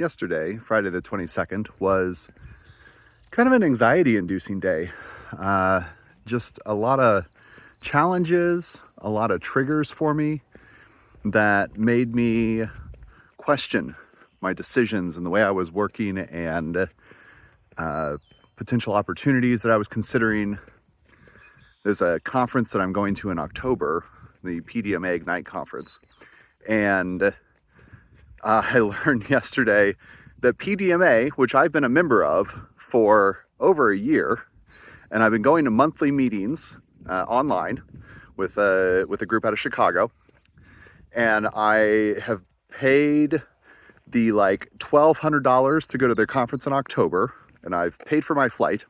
yesterday, Friday the 22nd, was kind of an anxiety-inducing day. Just a lot of challenges, a lot of triggers for me that made me question my decisions and the way I was working and potential opportunities that I was considering. There's a conference that I'm going to in October, the PDMA Ignite conference. And I learned yesterday that PDMA, which I've been a member of for over a year, and I've been going to monthly meetings online with a group out of Chicago, and I have paid the $1,200 to go to their conference in October, and I've paid for my flight.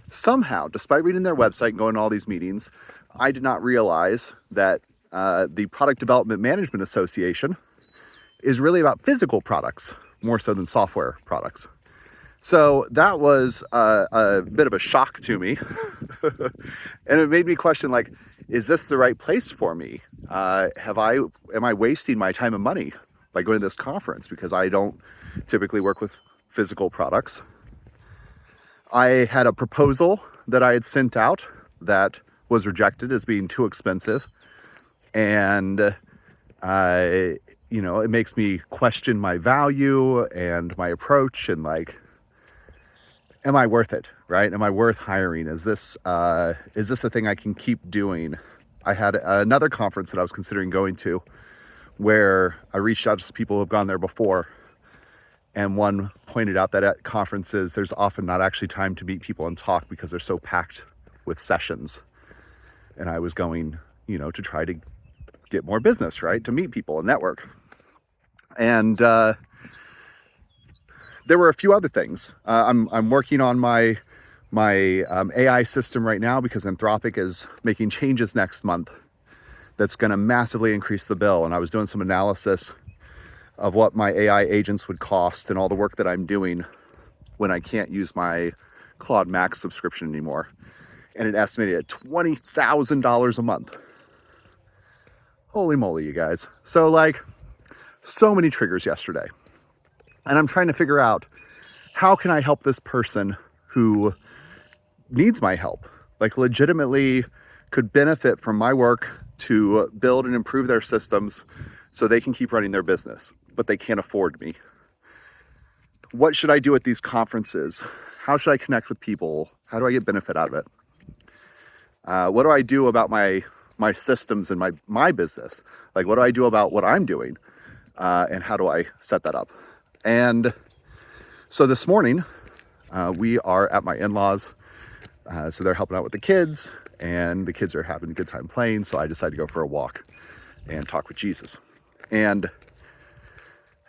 Somehow, despite reading their website and going to all these meetings, I did not realize that the Product Development Management Association is really about physical products more so than software products. So that was a bit of a shock to me. And it made me question, is this the right place for me? Am I wasting my time and money by going to this conference because I don't typically work with physical products? I had a proposal that I had sent out that was rejected as being too expensive. And it makes me question my value and my approach and am I worth it, right? Am I worth hiring? Is this a thing I can keep doing? I had another conference that I was considering going to where I reached out to some people who have gone there before. And one pointed out that at conferences, there's often not actually time to meet people and talk because they're so packed with sessions. And I was going, to try to get more business, right? To meet people and network. And there were a few other things. I'm working on my AI system right now because Anthropic is making changes next month that's going to massively increase the bill. And I was doing some analysis of what my AI agents would cost and all the work that I'm doing when I can't use my Claude Max subscription anymore. And it estimated at $20,000 a month. Holy moly, you guys. So so many triggers yesterday. And I'm trying to figure out, how can I help this person who needs my help? Legitimately could benefit from my work to build and improve their systems so they can keep running their business, but they can't afford me. What should I do at these conferences? How should I connect with people? How do I get benefit out of it? What do I do about my systems and my business? What do I do about what I'm doing? And how do I set that up? And so this morning, we are at my in-laws. So they're helping out with the kids, and the kids are having a good time playing. So I decided to go for a walk and talk with Jesus. And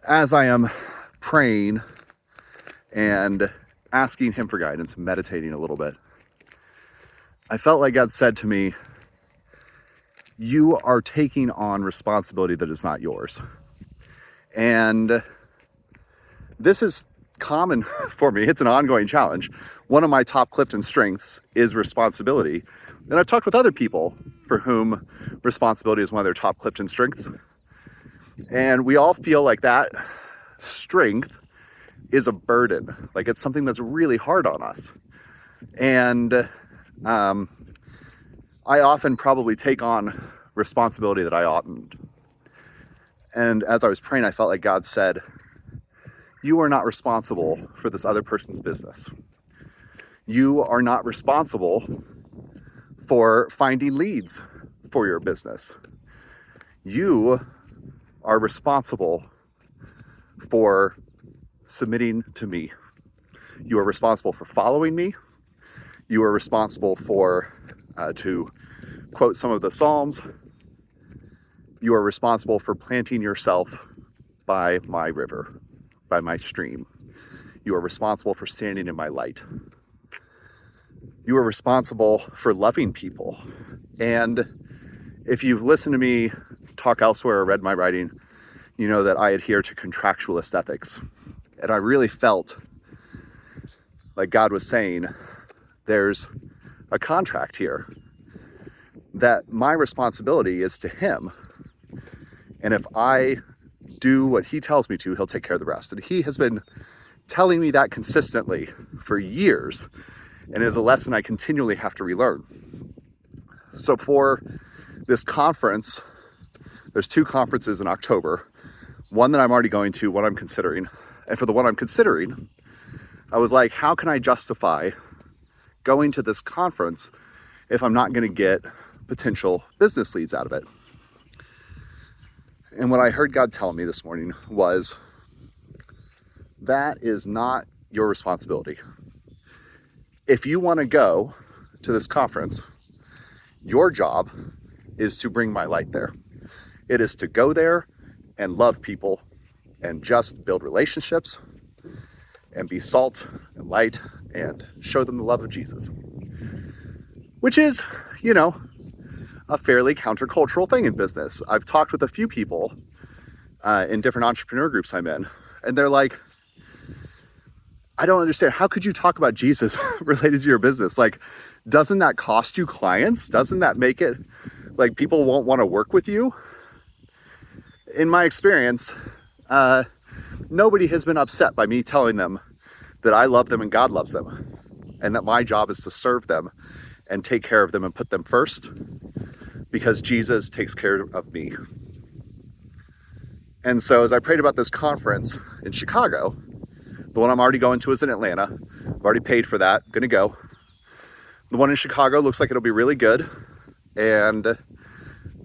as I am praying and asking him for guidance, meditating a little bit, I felt like God said to me, you are taking on responsibility that is not yours. And this is common for me. It's an ongoing challenge. One of my top Clifton strengths is responsibility. And I've talked with other people for whom responsibility is one of their top Clifton strengths. And we all feel like that strength is a burden. It's something that's really hard on us. And I often probably take on responsibility that I oughtn't. And as I was praying, I felt like God said, you are not responsible for this other person's business. You are not responsible for finding leads for your business. You are responsible for submitting to me. You are responsible for following me. You are responsible for, to quote some of the Psalms, you are responsible for planting yourself by my river, by my stream. You are responsible for standing in my light. You are responsible for loving people. And if you've listened to me talk elsewhere or read my writing, you know that I adhere to contractualist ethics. And I really felt like God was saying, there's a contract here that my responsibility is to him. And if I do what he tells me to, he'll take care of the rest. And he has been telling me that consistently for years, and it is a lesson I continually have to relearn. So for this conference, there's 2 conferences in October, one that I'm already going to, one I'm considering. And for the one I'm considering, I was like, how can I justify going to this conference if I'm not going to get potential business leads out of it? And what I heard God tell me this morning was, that is not your responsibility. If you want to go to this conference, your job is to bring my light there. It is to go there and love people and just build relationships and be salt and light and show them the love of Jesus. Which is, a fairly countercultural thing in business. I've talked with a few people in different entrepreneur groups I'm in, and they're like, I don't understand. How could you talk about Jesus related to your business? Like, doesn't that cost you clients? Doesn't that make it like people won't want to work with you? In my experience, nobody has been upset by me telling them that I love them and God loves them, and that my job is to serve them and take care of them and put them first, because Jesus takes care of me. And so as I prayed about this conference in Chicago, the one I'm already going to is in Atlanta. I've already paid for that, gonna go. The one in Chicago looks like it'll be really good. And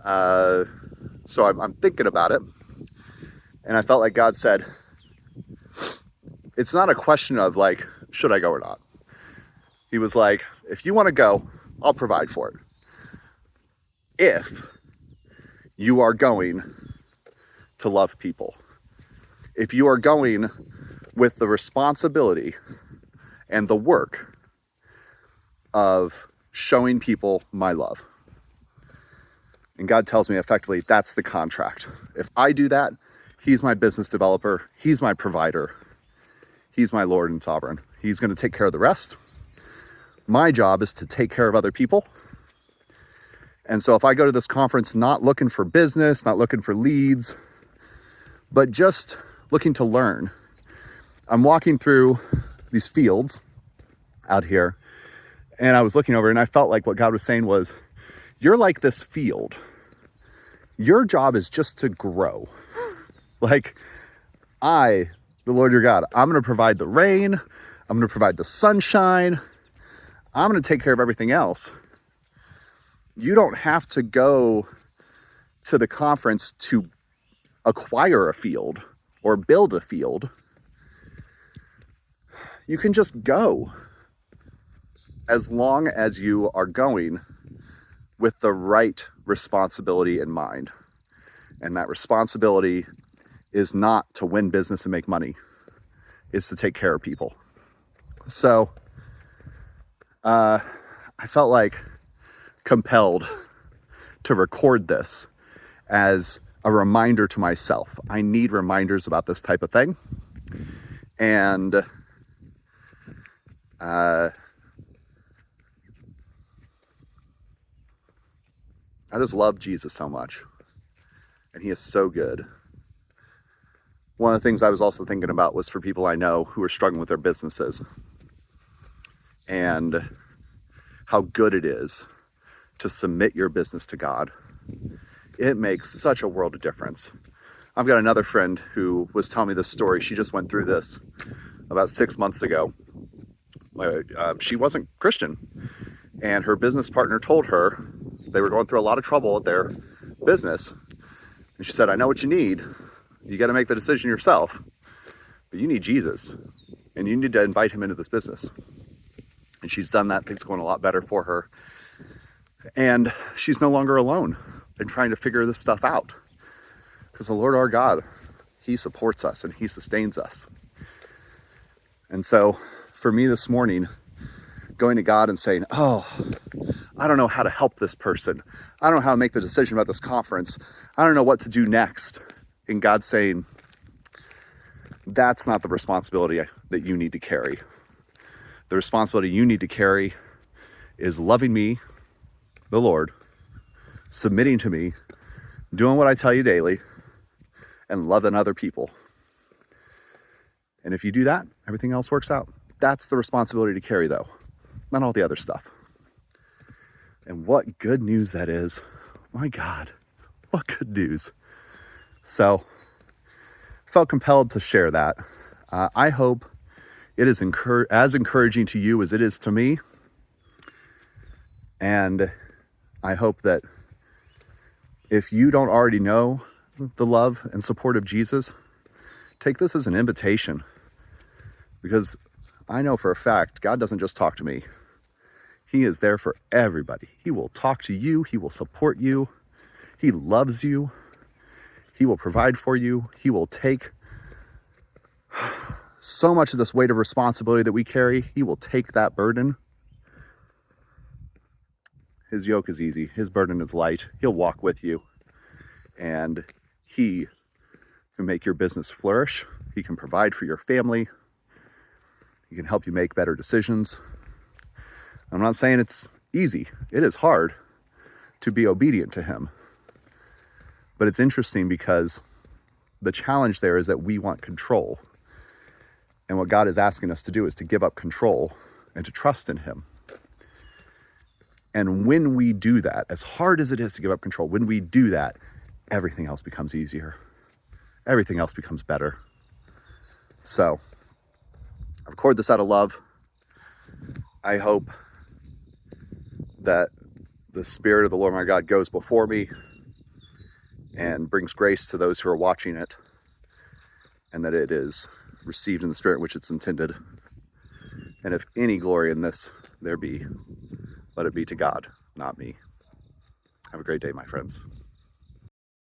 so I'm thinking about it. And I felt like God said, it's not a question of like, should I go or not? He was like, if you want to go, I'll provide for it. If you are going to love people, if you are going with the responsibility and the work of showing people my love. And God tells me effectively, that's the contract. If I do that, he's my business developer, he's my provider, he's my Lord and sovereign. He's going to take care of the rest. My job is to take care of other people. And so if I go to this conference not looking for business, not looking for leads, but just looking to learn, I'm walking through these fields out here, and I was looking over and I felt like what God was saying was, you're like this field. Your job is just to grow. Like, the Lord your God, I'm going to provide the rain. I'm going to provide the sunshine. I'm going to take care of everything else. You don't have to go to the conference to acquire a field or build a field. You can just go, as long as you are going with the right responsibility in mind. And that responsibility is not to win business and make money. It's to take care of people. So I felt like compelled to record this as a reminder to myself. I need reminders about this type of thing. And I just love Jesus so much. And he is so good. One of the things I was also thinking about was for people I know who are struggling with their businesses, and how good it is to submit your business to God. It makes such a world of difference. I've got another friend who was telling me this story. She just went through this about 6 months ago. She wasn't Christian, and her business partner told her they were going through a lot of trouble with their business. And she said, I know what you need. You got to make the decision yourself, but you need Jesus, and you need to invite him into this business. And she's done that. Things are going a lot better for her. And she's no longer alone in trying to figure this stuff out, because the Lord our God, he supports us and he sustains us. And so for me this morning, going to God and saying, oh, I don't know how to help this person. I don't know how to make the decision about this conference. I don't know what to do next. And God saying, that's not the responsibility that you need to carry. The responsibility you need to carry is loving me, the Lord, submitting to me, doing what I tell you daily, and loving other people. And if you do that, everything else works out. That's the responsibility to carry, though, not all the other stuff. And what good news that is. My God, what good news. So, felt compelled to share that. I hope it is as encouraging to you as it is to me. And I hope that if you don't already know the love and support of Jesus, take this as an invitation. Because I know for a fact, God doesn't just talk to me. He is there for everybody. He will talk to you. He will support you. He loves you. He will provide for you. He will take so much of this weight of responsibility that we carry. He will take that burden. His yoke is easy. His burden is light. He'll walk with you. And he can make your business flourish. He can provide for your family. He can help you make better decisions. I'm not saying it's easy. It is hard to be obedient to him. But it's interesting because the challenge there is that we want control. And what God is asking us to do is to give up control and to trust in him. And when we do that, as hard as it is to give up control, when we do that, everything else becomes easier. Everything else becomes better. So, I record this out of love. I hope that the Spirit of the Lord my God goes before me and brings grace to those who are watching it, and that it is received in the Spirit in which it's intended. And if any glory in this there be, let it be to God, not me. Have a great day, my friends.